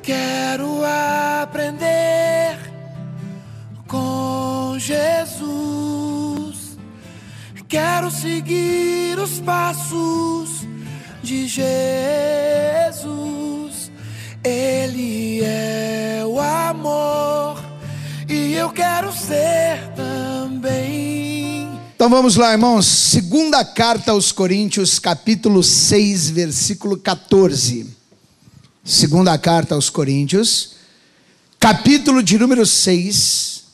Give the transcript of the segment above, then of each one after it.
quero aprender com Jesus. Quero seguir os passos de Jesus. Ele é o amor e eu quero ser também. Então vamos lá, irmãos. Segunda carta aos Coríntios, capítulo 6, versículo 14. Segunda carta aos Coríntios, capítulo de número 6,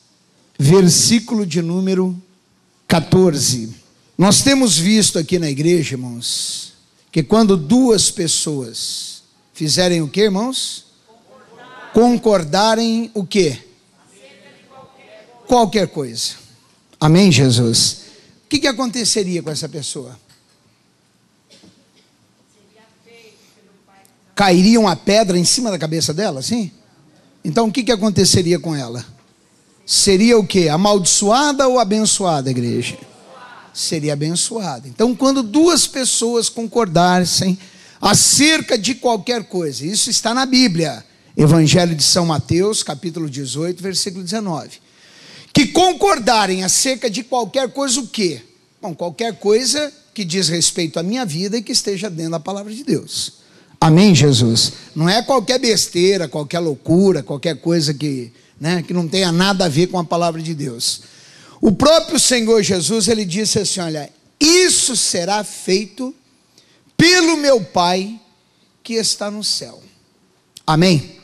versículo de número 14. Nós temos visto aqui na igreja, irmãos, que quando duas pessoas fizerem o que, irmãos? Concordarem o que? Qualquer coisa. Amém, Jesus? O que aconteceria com essa pessoa? Cairia uma pedra em cima da cabeça dela, sim? Então o que aconteceria com ela? Seria o que? Amaldiçoada ou abençoada, igreja? Seria abençoada. Então quando duas pessoas concordassem acerca de qualquer coisa, isso está na Bíblia, Evangelho de São Mateus, capítulo 18, versículo 19, que concordarem acerca de qualquer coisa, o quê? Bom, qualquer coisa que diz respeito à minha vida e que esteja dentro da palavra de Deus. Amém, Jesus? Não é qualquer besteira, qualquer loucura, qualquer coisa que não tenha nada a ver com a palavra de Deus. O próprio Senhor Jesus, ele disse assim, olha, isso será feito pelo meu Pai que está no céu. Amém?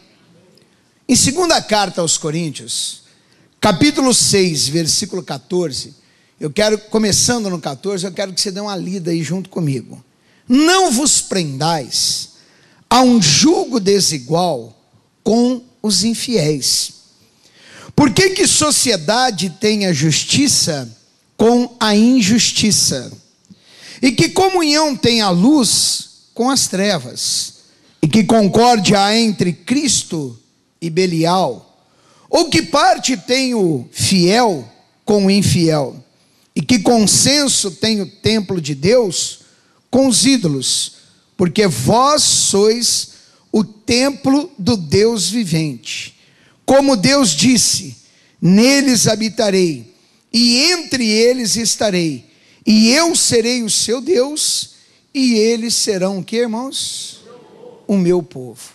Em segunda carta aos Coríntios, capítulo 6, versículo 14, começando no 14, eu quero que você dê uma lida aí junto comigo. Não vos prendais a um jugo desigual com os infiéis. Por que sociedade tem a justiça com a injustiça? E que comunhão tem a luz com as trevas? E que concórdia há entre Cristo e Belial? Ou que parte tem o fiel com o infiel? E que consenso tem o templo de Deus com os ídolos? Porque vós sois o templo do Deus vivente. Como Deus disse, neles habitarei, e entre eles estarei, e eu serei o seu Deus, e eles serão o que, irmãos? O meu povo.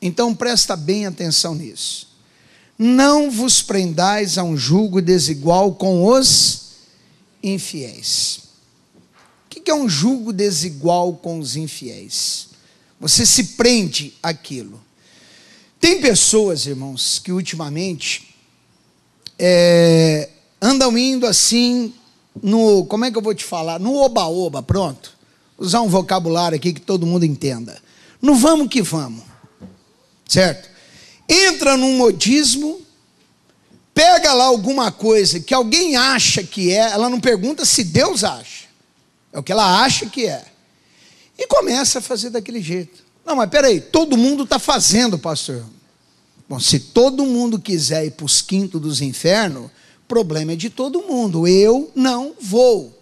Então presta bem atenção nisso. Não vos prendais a um jugo desigual com os infiéis. O que é um jugo desigual com os infiéis? Você se prende àquilo. Tem pessoas, irmãos, que ultimamente andam indo assim, como é que eu vou te falar? No oba-oba, pronto. Usar um vocabulário aqui que todo mundo entenda. No vamos que vamos, certo? Entra num modismo, pega lá alguma coisa que alguém acha que é, ela não pergunta se Deus acha. É o que ela acha que é. E começa a fazer daquele jeito. Não, mas peraí, todo mundo está fazendo, pastor. Bom, se todo mundo quiser ir para os quintos dos infernos, o problema é de todo mundo. Eu não vou.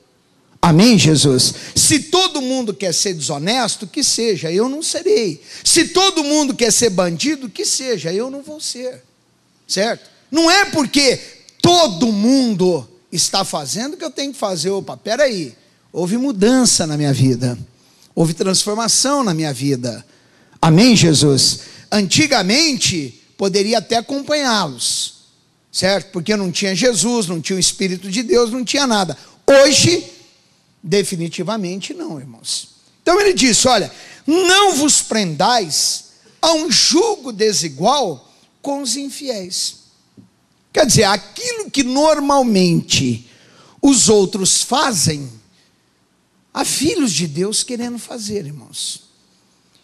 Amém, Jesus? Se todo mundo quer ser desonesto, que seja, eu não serei. Se todo mundo quer ser bandido, que seja, eu não vou ser. Certo? Não é porque todo mundo está fazendo que eu tenho que fazer. Opa, peraí. Houve mudança na minha vida. Houve transformação na minha vida. Amém, Jesus? Antigamente, poderia até acompanhá-los. Certo? Porque não tinha Jesus, não tinha o Espírito de Deus, não tinha nada. Hoje, definitivamente não, irmãos. Então ele disse, olha, não vos prendais a um jugo desigual com os infiéis. Quer dizer, aquilo que normalmente os outros fazem, há filhos de Deus querendo fazer, irmãos.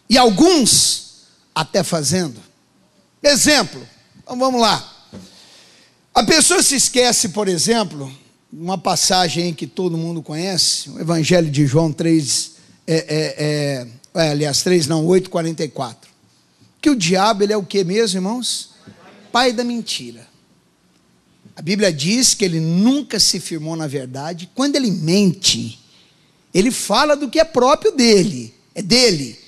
E alguns até fazendo. Exemplo, então vamos lá. A pessoa se esquece, por exemplo, uma passagem que todo mundo conhece, o Evangelho de João 8:44. Que o diabo, ele é o que mesmo, irmãos? Pai da mentira. A Bíblia diz que ele nunca se firmou na verdade. Quando ele mente, ele fala do que é próprio dele, é dele.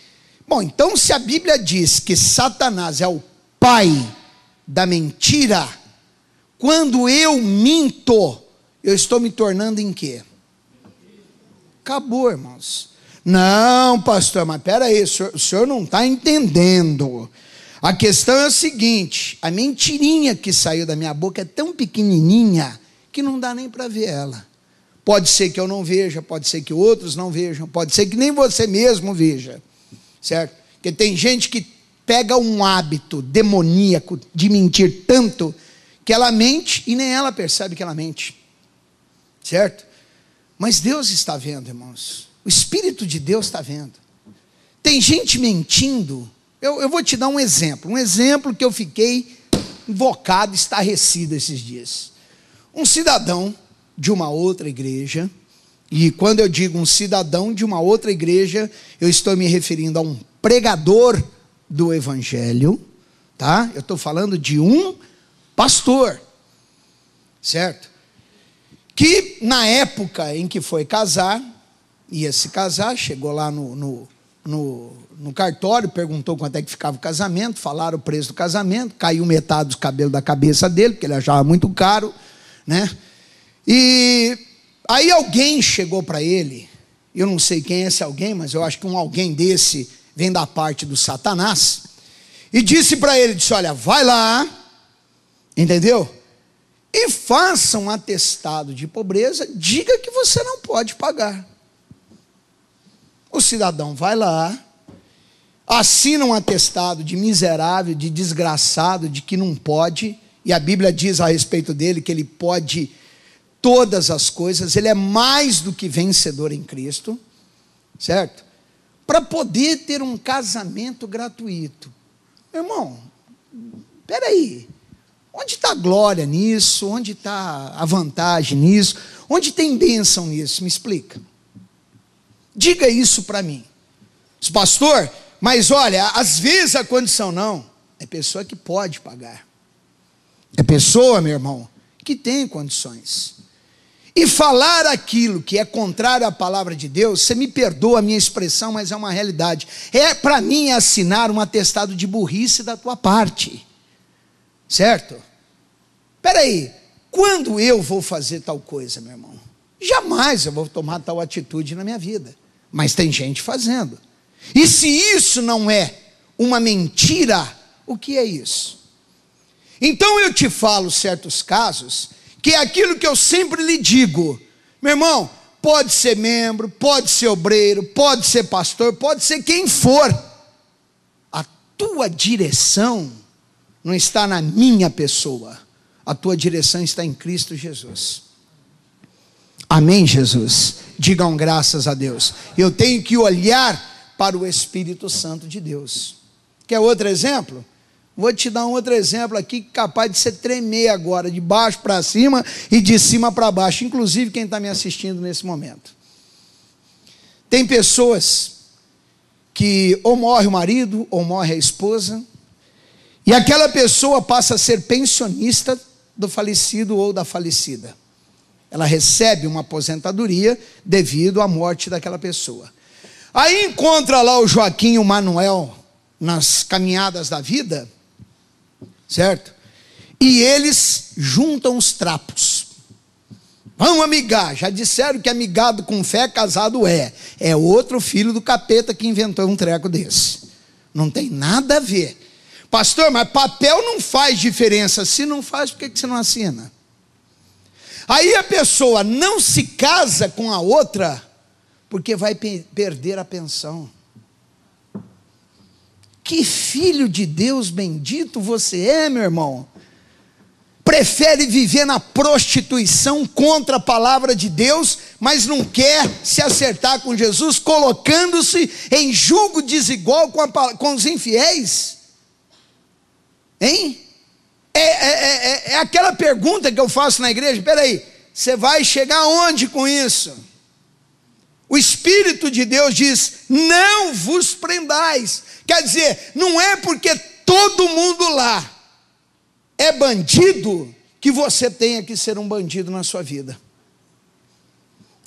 Bom, então se a Bíblia diz que Satanás é o pai da mentira, quando eu minto, eu estou me tornando em quê? Acabou, irmãos. Não, pastor, mas peraí, o senhor não está entendendo. A questão é o seguinte: a mentirinha que saiu da minha boca é tão pequenininha que não dá nem para ver ela. Pode ser que eu não veja, pode ser que outros não vejam, pode ser que nem você mesmo veja, certo? Porque tem gente que pega um hábito demoníaco de mentir tanto que ela mente e nem ela percebe que ela mente, certo? Mas Deus está vendo, irmãos. O Espírito de Deus está vendo. Tem gente mentindo. Eu vou te dar um exemplo que eu fiquei invocado, estarrecido esses dias. Um cidadão de uma outra igreja, e quando eu digo um cidadão de uma outra igreja, eu estou me referindo a um pregador do evangelho, tá? Eu estou falando de um pastor, certo? Que na época em que foi casar, ia se casar, chegou lá no cartório, perguntou quanto é que ficava o casamento, falaram o preço do casamento, caiu metade do cabelo da cabeça dele, porque ele achava muito caro, né? E aí alguém chegou para ele, eu não sei quem é esse alguém, mas eu acho que um alguém desse vem da parte do Satanás, e disse para ele, disse, olha, vai lá, entendeu? E faça um atestado de pobreza, diga que você não pode pagar. O cidadão vai lá, assina um atestado de miserável, de desgraçado, de que não pode, e a Bíblia diz a respeito dele que ele pode todas as coisas, ele é mais do que vencedor em Cristo, certo? Para poder ter um casamento gratuito. Meu irmão, peraí, onde está a glória nisso? Onde está a vantagem nisso? Onde tem bênção nisso? Me explica. Diga isso para mim. Pastor, mas olha, às vezes a condição não. É pessoa que pode pagar. É pessoa, meu irmão, que tem condições. E falar aquilo que é contrário à palavra de Deus, você me perdoa a minha expressão, mas é uma realidade. Para mim, é assinar um atestado de burrice da tua parte. Certo? Espera aí, quando eu vou fazer tal coisa, meu irmão? Jamais eu vou tomar tal atitude na minha vida. Mas tem gente fazendo. E se isso não é uma mentira, o que é isso? Então eu te falo certos casos, que é aquilo que eu sempre lhe digo. Meu irmão, pode ser membro, pode ser obreiro, pode ser pastor, pode ser quem for. A tua direção não está na minha pessoa. A tua direção está em Cristo Jesus. Amém, Jesus? Digam graças a Deus. Eu tenho que olhar para o Espírito Santo de Deus. Quer outro exemplo? Vou te dar um outro exemplo aqui, capaz de você tremer agora, de baixo para cima e de cima para baixo, inclusive quem está me assistindo nesse momento. Tem pessoas que ou morre o marido, ou morre a esposa, e aquela pessoa passa a ser pensionista do falecido ou da falecida. Ela recebe uma aposentadoria devido à morte daquela pessoa. Aí encontra lá o Joaquim e o Manuel nas caminhadas da vida, certo? E eles juntam os trapos. Vamos amigar. Já disseram que amigado com fé, casado é. É outro filho do capeta que inventou um treco desse. Não tem nada a ver. Pastor, mas papel não faz diferença. Se não faz, por que você não assina? Aí a pessoa não se casa com a outra, porque vai perder a pensão. Que filho de Deus bendito você é, meu irmão. Prefere viver na prostituição contra a palavra de Deus, mas não quer se acertar com Jesus, colocando-se em julgo desigual com os infiéis. Hein? É aquela pergunta que eu faço na igreja. Espera aí, você vai chegar aonde com isso? O Espírito de Deus diz, não vos prendais. Quer dizer, não é porque todo mundo lá é bandido que você tenha que ser um bandido na sua vida.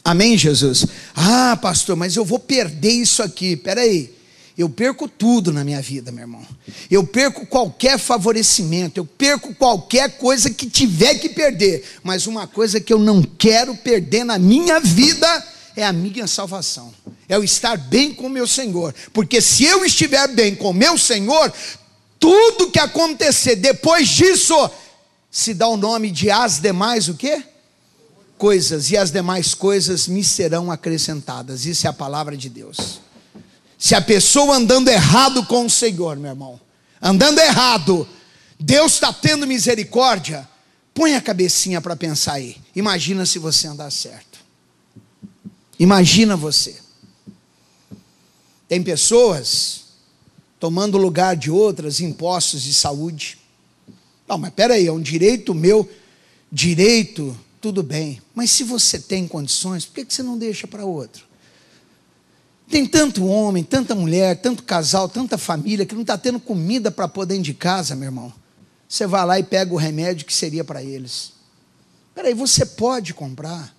Amém, Jesus? Ah, pastor, mas eu vou perder isso aqui. Espera aí, eu perco tudo na minha vida, meu irmão. Eu perco qualquer favorecimento, eu perco qualquer coisa que tiver que perder. Mas uma coisa que eu não quero perder na minha vida é a minha salvação. É o estar bem com o meu Senhor. Porque se eu estiver bem com o meu Senhor, tudo que acontecer depois disso se dá o nome de as demais o quê? Coisas. E as demais coisas me serão acrescentadas. Isso é a palavra de Deus. Se a pessoa andando errado com o Senhor, meu irmão, andando errado, Deus está tendo misericórdia, põe a cabecinha para pensar aí. Imagina se você andar certo. Imagina você. Tem pessoas tomando o lugar de outras em postos de saúde. Não, mas peraí, é um direito meu. Direito, tudo bem. Mas se você tem condições, por que você não deixa para outro? Tem tanto homem, tanta mulher, tanto casal, tanta família que não está tendo comida para pôr dentro de casa, meu irmão. Você vai lá e pega o remédio que seria para eles. Peraí, você pode comprar.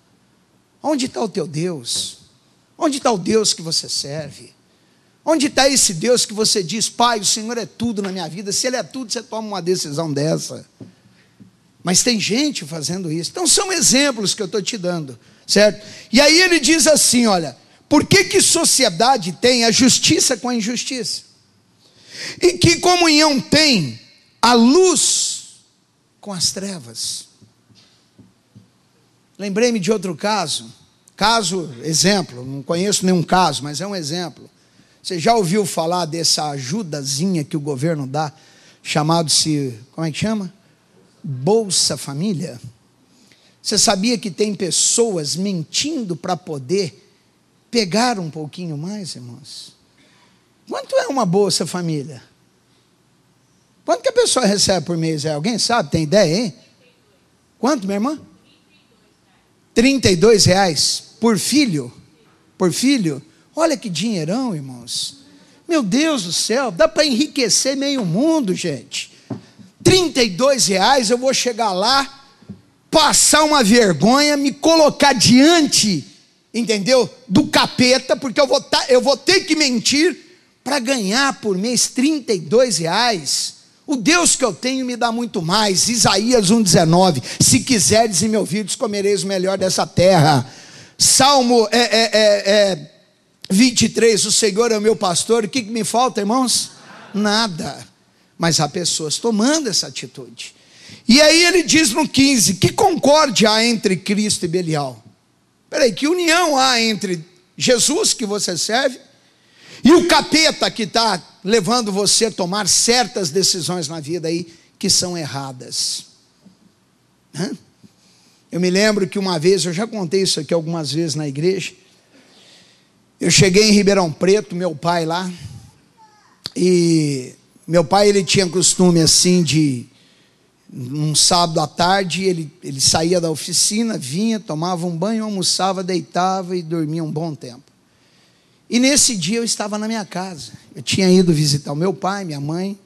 Onde está o teu Deus? Onde está o Deus que você serve? Onde está esse Deus que você diz, Pai, o Senhor é tudo na minha vida? Se Ele é tudo, você toma uma decisão dessa. Mas tem gente fazendo isso. Então são exemplos que eu estou te dando, certo? E aí ele diz assim, olha, por que sociedade tem a justiça com a injustiça? E que comunhão tem a luz com as trevas? Lembrei-me de outro caso, exemplo, não conheço nenhum caso, mas é um exemplo. Você já ouviu falar dessa ajudazinha que o governo dá, chamado-se, como é que chama? Bolsa Família. Você sabia que tem pessoas mentindo para poder pegar um pouquinho mais, irmãos? Quanto é uma Bolsa Família? Quanto que a pessoa recebe por mês? Alguém sabe? Tem ideia, hein? Quanto, minha irmã? R$32 por filho? Por filho? Olha que dinheirão, irmãos. Meu Deus do céu, dá para enriquecer meio mundo, gente. R$32, eu vou chegar lá, passar uma vergonha, me colocar diante, entendeu? Do capeta, porque eu vou ter que mentir para ganhar por mês R$32. O Deus que eu tenho me dá muito mais. Isaías 1,19. Se quiseres e me ouvides, comereis o melhor dessa terra. Salmo 23. O Senhor é o meu pastor. O que me falta, irmãos? Nada. Mas há pessoas tomando essa atitude. E aí ele diz no 15: que concórdia há entre Cristo e Belial? Peraí, que união há entre Jesus que você serve e o capeta que está levando você a tomar certas decisões na vida aí que são erradas? Eu me lembro que uma vez, eu já contei isso aqui algumas vezes na igreja, eu cheguei em Ribeirão Preto, meu pai lá, e meu pai, ele tinha costume assim de, num sábado à tarde, ele saía da oficina, vinha, tomava um banho, almoçava, deitava e dormia um bom tempo. E nesse dia eu estava na minha casa. Eu tinha ido visitar o meu pai, minha mãe,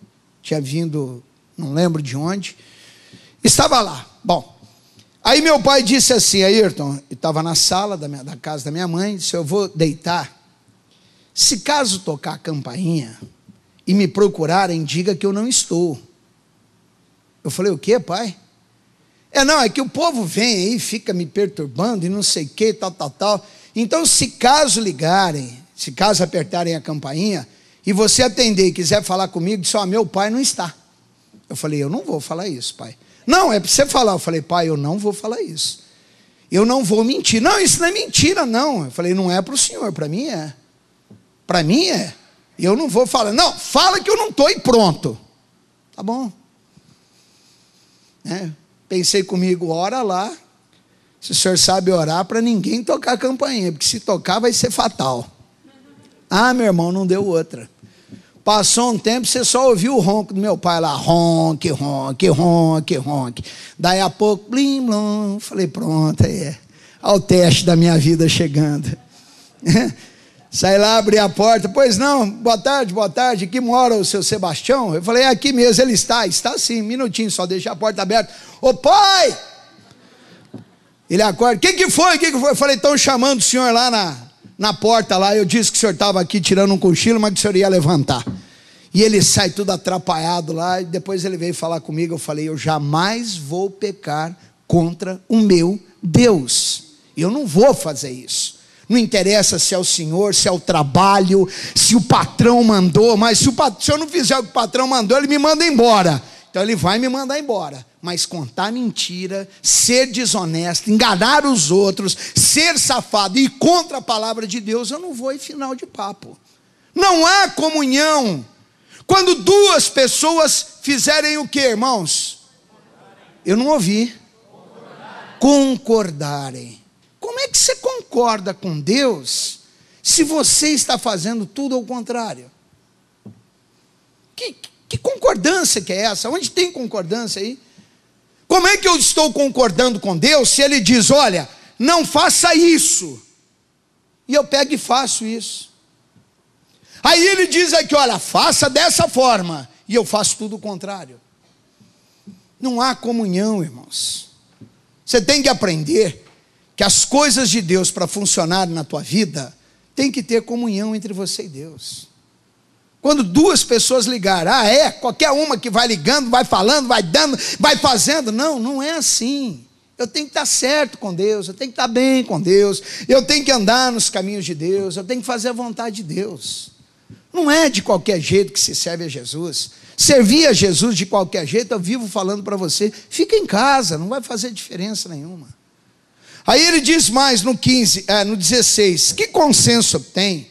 tinha vindo, não lembro de onde, estava lá. Bom, aí meu pai disse assim, Ayrton, estava na sala da casa da minha mãe, disse, eu vou deitar. Se caso tocar a campainha e me procurarem, diga que eu não estou. Eu falei, o quê, pai? Não, é que o povo vem aí, fica me perturbando e não sei o que, tal. Então, se caso ligarem, se caso apertarem a campainha, e você atender e quiser falar comigo, diz, meu pai não está. Eu falei, eu não vou falar isso, pai. Não, é para você falar. Eu falei, pai, eu não vou falar isso. Eu não vou mentir. Não, isso não é mentira, não. Eu falei, não é para o senhor, para mim é. Para mim é. Eu não vou falar. Não, fala que eu não estou e pronto. Tá bom. Pensei comigo, ora lá. Se o senhor sabe orar, para ninguém tocar a campainha, porque se tocar vai ser fatal. Meu irmão, não deu outra. Passou um tempo, você só ouviu o ronco do meu pai lá, ronque, ronque, ronque, ronque. Daí a pouco, blim, blum, falei, pronto, olha o teste da minha vida chegando. Saí lá, abri a porta, pois não, boa tarde, aqui mora o seu Sebastião? Eu falei, aqui mesmo, ele está sim, minutinho, só deixa a porta aberta. Ô pai! Ele acorda, o que foi? Eu falei, estão chamando o senhor lá na porta lá, eu disse que o senhor estava aqui tirando um cochilo, mas que o senhor ia levantar. E ele sai tudo atrapalhado lá, e depois ele veio falar comigo, eu falei, eu jamais vou pecar contra o meu Deus. Eu não vou fazer isso. Não interessa se é o senhor, se é o trabalho, se o patrão mandou, mas se eu não fizer o que o patrão mandou, ele me manda embora. Então ele vai me mandar embora. Mas contar mentira, ser desonesto, enganar os outros, ser safado e ir contra a palavra de Deus, eu não vou em final de papo. Não há comunhão quando duas pessoas fizerem o que, irmãos? Eu não ouvi. Concordarem. Como é que você concorda com Deus se você está fazendo tudo ao contrário? Que concordância que é essa? Onde tem concordância aí? Como é que eu estou concordando com Deus se Ele diz, olha, não faça isso, e eu pego e faço isso? Aí Ele diz aqui, olha, faça dessa forma, e eu faço tudo o contrário. Não há comunhão, irmãos. Você tem que aprender que as coisas de Deus para funcionarem na tua vida, tem que ter comunhão entre você e Deus. Quando duas pessoas ligaram, qualquer uma que vai ligando, vai falando, vai dando, vai fazendo. Não, não é assim. Eu tenho que estar certo com Deus, eu tenho que estar bem com Deus, eu tenho que andar nos caminhos de Deus, eu tenho que fazer a vontade de Deus. Não é de qualquer jeito que se serve a Jesus. Servir a Jesus de qualquer jeito, eu vivo falando para você, fica em casa, não vai fazer diferença nenhuma. Aí ele diz mais no 16, que consenso tem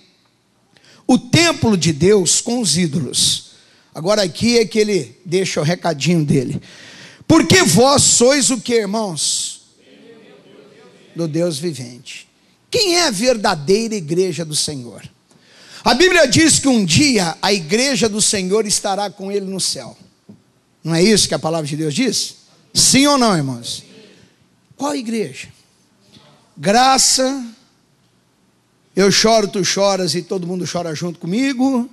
o templo de Deus com os ídolos? Agora aqui é que ele deixa o recadinho dele. Porque vós sois o que, irmãos? Do Deus vivente. Quem é a verdadeira igreja do Senhor? A Bíblia diz que um dia a igreja do Senhor estará com ele no céu. Não é isso que a palavra de Deus diz? Sim ou não, irmãos? Qual igreja? Graça, eu choro, tu choras e todo mundo chora junto comigo.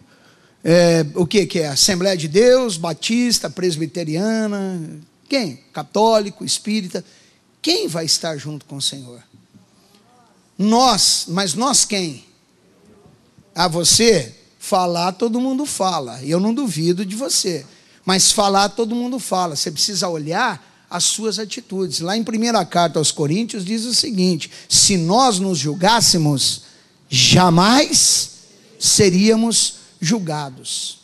O que é? Assembleia de Deus, Batista, Presbiteriana, quem? Católico, Espírita. Quem vai estar junto com o Senhor? Nós, mas nós quem? Você, falar todo mundo fala, eu não duvido de você, mas falar todo mundo fala, você precisa olhar as suas atitudes. Lá em 1ª carta aos Coríntios diz o seguinte, se nós nos julgássemos, jamais seríamos julgados.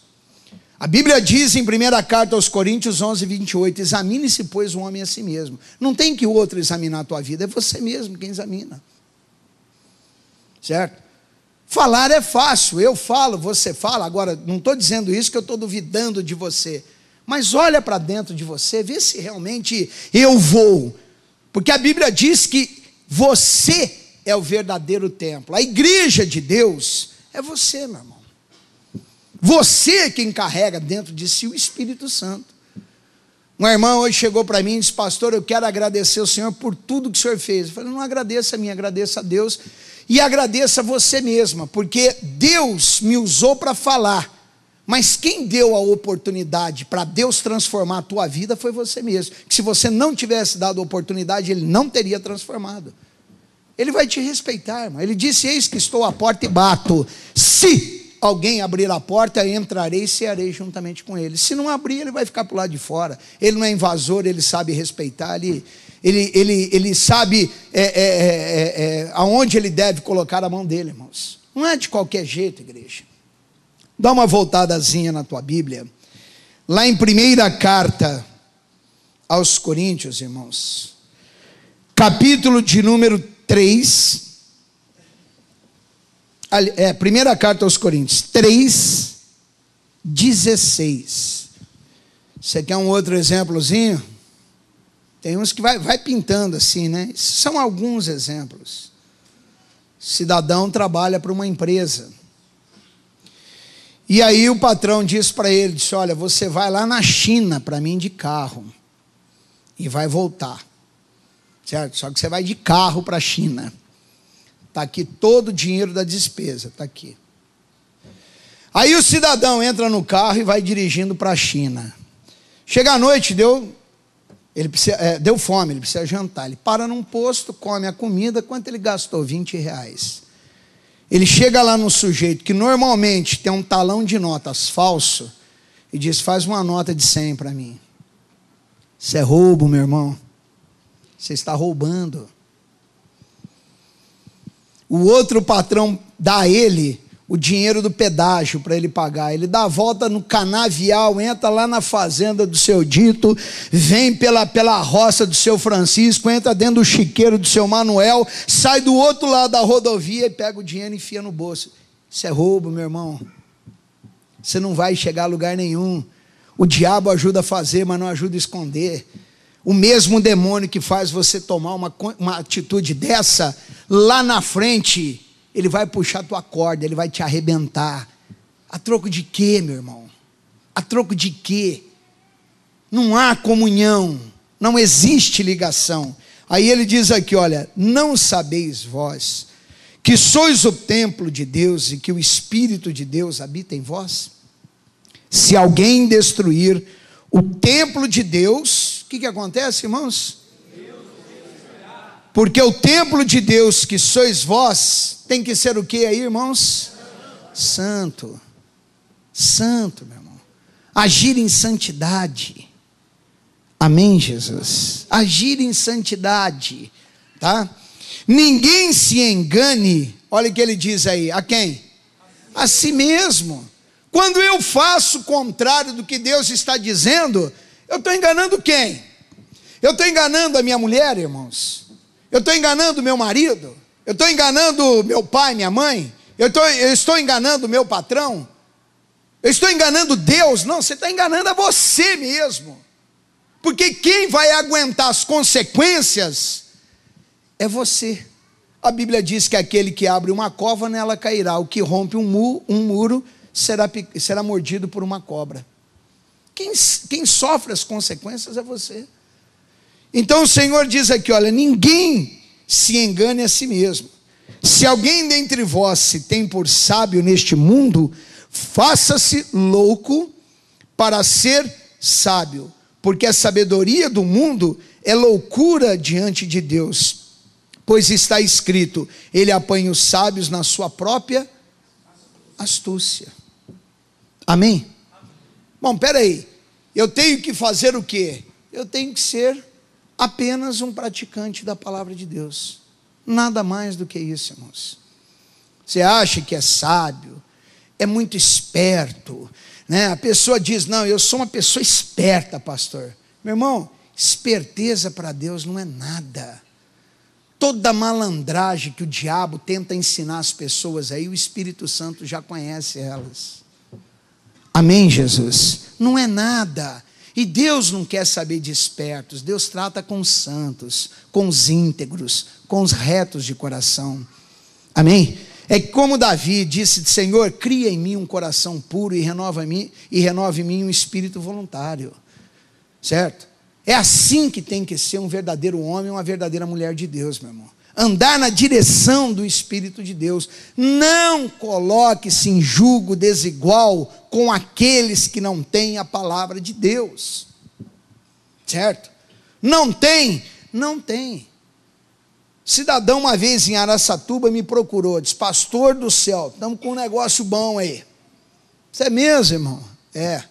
A Bíblia diz em 1ª carta aos Coríntios 11:28, examine-se pois o homem a si mesmo. Não tem que o outro examinar a tua vida, é você mesmo quem examina. Certo? Falar é fácil, eu falo, você fala. Agora, não estou dizendo isso que eu estou duvidando de você, mas olha para dentro de você, vê se realmente eu vou, porque a Bíblia diz que você é o verdadeiro templo, a igreja de Deus é você, meu irmão. Você quem carrega dentro de si o Espírito Santo. Uma irmã hoje chegou para mim e disse, pastor, eu quero agradecer o Senhor por tudo que o Senhor fez. Eu falei, não agradeça a mim, agradeça a Deus e agradeça a você mesma, porque Deus me usou para falar, mas quem deu a oportunidade para Deus transformar a tua vida foi você mesmo, que se você não tivesse dado a oportunidade, Ele não teria transformado. Ele vai te respeitar, irmão. Ele disse, eis que estou à porta e bato, se alguém abrir a porta, entrarei e cearei juntamente com ele. Se não abrir, ele vai ficar para o lado de fora. Ele não é invasor, ele sabe respeitar, ele sabe aonde ele deve colocar a mão dele, irmãos. Não é de qualquer jeito, igreja. Dá uma voltadazinha na tua Bíblia. Lá em 1ª carta aos Coríntios, irmãos, capítulo de número 3, 1ª carta aos Coríntios, 3:16. Você quer um outro exemplozinho? Tem uns que vai pintando assim, né? São alguns exemplos. Cidadão trabalha para uma empresa. E aí o patrão disse para ele, disse, olha, você vai lá na China para mim de carro e vai voltar. Certo? Só que você vai de carro para a China. Está aqui todo o dinheiro da despesa, está aqui. Aí o cidadão entra no carro e vai dirigindo para a China. Chega à noite, deu fome, ele precisa jantar. Ele para num posto, come a comida, quanto ele gastou? R$20. Ele chega lá no sujeito que normalmente tem um talão de notas falso e diz: faz uma nota de 100 para mim. Isso é roubo, meu irmão. Você está roubando. O outro patrão dá a ele o dinheiro do pedágio para ele pagar. Ele dá a volta no canavial, entra lá na fazenda do seu Dito, vem pela roça do seu Francisco, entra dentro do chiqueiro do seu Manuel, sai do outro lado da rodovia e pega o dinheiro e enfia no bolso. Isso é roubo, meu irmão. Você não vai chegar a lugar nenhum. O diabo ajuda a fazer, mas não ajuda a esconder. O mesmo demônio que faz você tomar uma atitude dessa, lá na frente, ele vai puxar a tua corda, ele vai te arrebentar. A troco de quê, meu irmão? A troco de quê? Não há comunhão, não existe ligação. Aí ele diz aqui, olha: não sabeis vós que sois o templo de Deus e que o Espírito de Deus habita em vós? Se alguém destruir o templo de Deus, o que acontece, irmãos? Porque o templo de Deus que sois vós tem que ser o que aí, irmãos? Santo. Santo, meu irmão. Agir em santidade. Amém, Jesus? Agir em santidade, tá? Ninguém se engane. Olha o que ele diz aí. A quem? A si mesmo. Quando eu faço o contrário do que Deus está dizendo, eu estou enganando quem? Eu estou enganando a minha mulher, irmãos? Eu estou enganando meu marido? Eu estou enganando meu pai, minha mãe? Eu estou enganando meu patrão? Eu estou enganando Deus? Não, você está enganando a você mesmo. Porque quem vai aguentar as consequências é você. A Bíblia diz que aquele que abre uma cova, nela cairá. O que rompe um muro será mordido por uma cobra. Quem sofre as consequências é você. Então o Senhor diz aqui, olha: ninguém se engane a si mesmo. Se alguém dentre vós se tem por sábio neste mundo, faça-se louco para ser sábio, porque a sabedoria do mundo é loucura diante de Deus, pois está escrito: ele apanha os sábios na sua própria astúcia. Amém? Bom, peraí, eu tenho que fazer o quê? Eu tenho que ser apenas um praticante da palavra de Deus, nada mais do que isso, irmãos. Você acha que é sábio, é muito esperto, né? A pessoa diz: não, eu sou uma pessoa esperta, pastor. Meu irmão, esperteza para Deus não é nada. Toda malandragem que o diabo tenta ensinar as pessoas aí, o Espírito Santo já conhece elas. Amém, Jesus? Não é nada. E Deus não quer saber de espertos. Deus trata com os santos, com os íntegros, com os retos de coração. Amém? É como Davi disse: Senhor, cria em mim um coração puro e renove em mim um espírito voluntário. Certo? É assim que tem que ser um verdadeiro homem, uma verdadeira mulher de Deus, meu irmão. Andar na direção do Espírito de Deus. Não coloque-se em julgo desigual com aqueles que não têm a palavra de Deus. Certo? Não tem? Não tem. Cidadão uma vez em Araçatuba me procurou, disse: pastor do céu, estamos com um negócio bom aí. Isso é mesmo, irmão? É.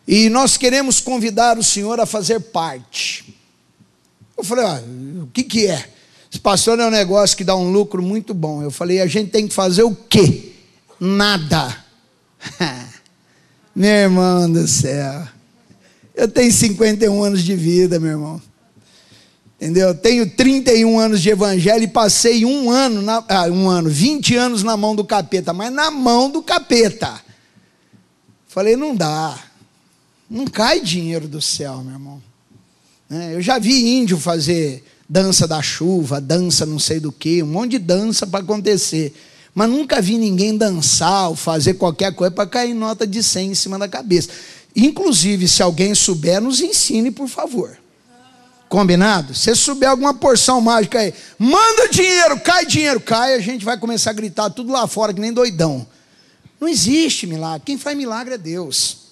E nós queremos convidar o senhor a fazer parte. Eu falei: o que é? Esse pastor é um negócio que dá um lucro muito bom. Eu falei: a gente tem que fazer o quê? Nada. Meu irmão do céu, eu tenho 51 anos de vida, meu irmão. Entendeu? Eu tenho 31 anos de evangelho e passei 20 anos na mão do capeta, mas na mão do capeta. Falei: não dá. Não cai dinheiro do céu, meu irmão. Eu já vi índio fazer dança da chuva, dança não sei do que, um monte de dança para acontecer, mas nunca vi ninguém dançar ou fazer qualquer coisa para cair nota de 100 em cima da cabeça. Inclusive, se alguém souber, nos ensine, por favor. Combinado? Se souber alguma porção mágica aí, manda dinheiro, cai, a gente vai começar a gritar tudo lá fora que nem doidão. Não existe milagre. Quem faz milagre é Deus.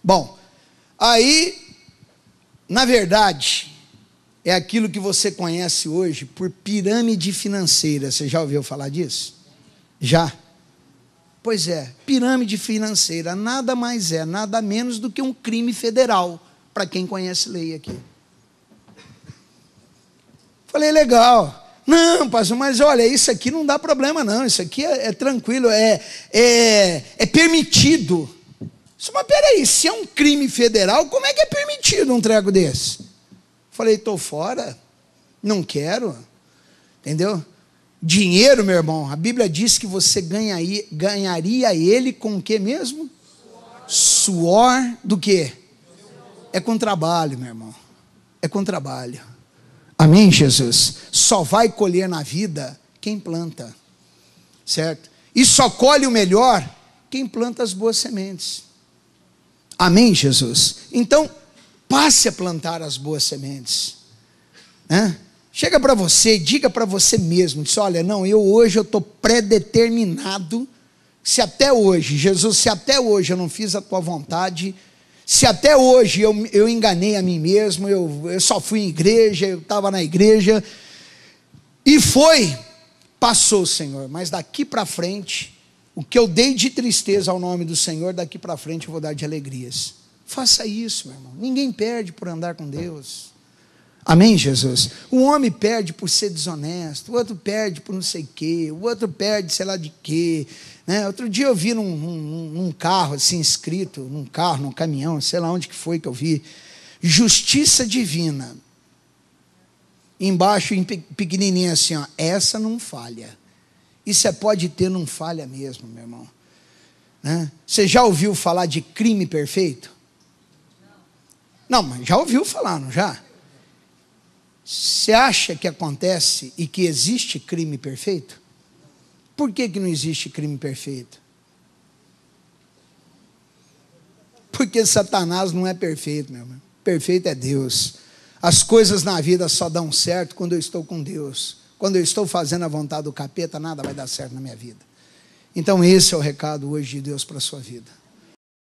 Bom, aí, na verdade, é aquilo que você conhece hoje por pirâmide financeira. Você já ouviu falar disso? Já? Pois é, pirâmide financeira nada mais é, nada menos do que um crime federal, para quem conhece lei aqui. Falei, legal. Não, pastor, mas olha, isso aqui não dá problema não, isso aqui é tranquilo, é permitido. Mas peraí, se é um crime federal, como é que é permitido um treco desse? Falei, estou fora, não quero, entendeu? Dinheiro, meu irmão, a Bíblia diz que você ganharia ele com o que mesmo? Suor do quê? É com trabalho, meu irmão, é com trabalho. Amém, Jesus? Só vai colher na vida quem planta, certo? E só colhe o melhor quem planta as boas sementes. Amém, Jesus? Então, passe a plantar as boas sementes, né? Chega para você e diga para você mesmo, diz, olha, não, hoje eu estou predeterminado, se até hoje, Jesus, se até hoje eu não fiz a tua vontade, se até hoje eu enganei a mim mesmo, eu só fui em igreja, eu estava na igreja, e passou, Senhor, mas daqui para frente, o que eu dei de tristeza ao nome do Senhor, daqui para frente eu vou dar de alegrias. Faça isso, meu irmão, ninguém perde por andar com Deus. Amém, Jesus? Um homem perde por ser desonesto, o outro perde por não sei o quê, o outro perde sei lá de quê, né? Outro dia eu vi num carro assim escrito, num caminhão, sei lá onde que foi que eu vi, justiça divina, embaixo em pequenininho assim, ó, essa não falha, e você pode ter, não falha mesmo, meu irmão, né? Você já ouviu falar de crime perfeito? Não, mas já ouviu falar, não já? Você acha que acontece e que existe crime perfeito? Por que não existe crime perfeito? Porque Satanás não é perfeito, meu irmão. Perfeito é Deus. As coisas na vida só dão certo quando eu estou com Deus. Quando eu estou fazendo a vontade do capeta, nada vai dar certo na minha vida. Então esse é o recado hoje de Deus para a sua vida.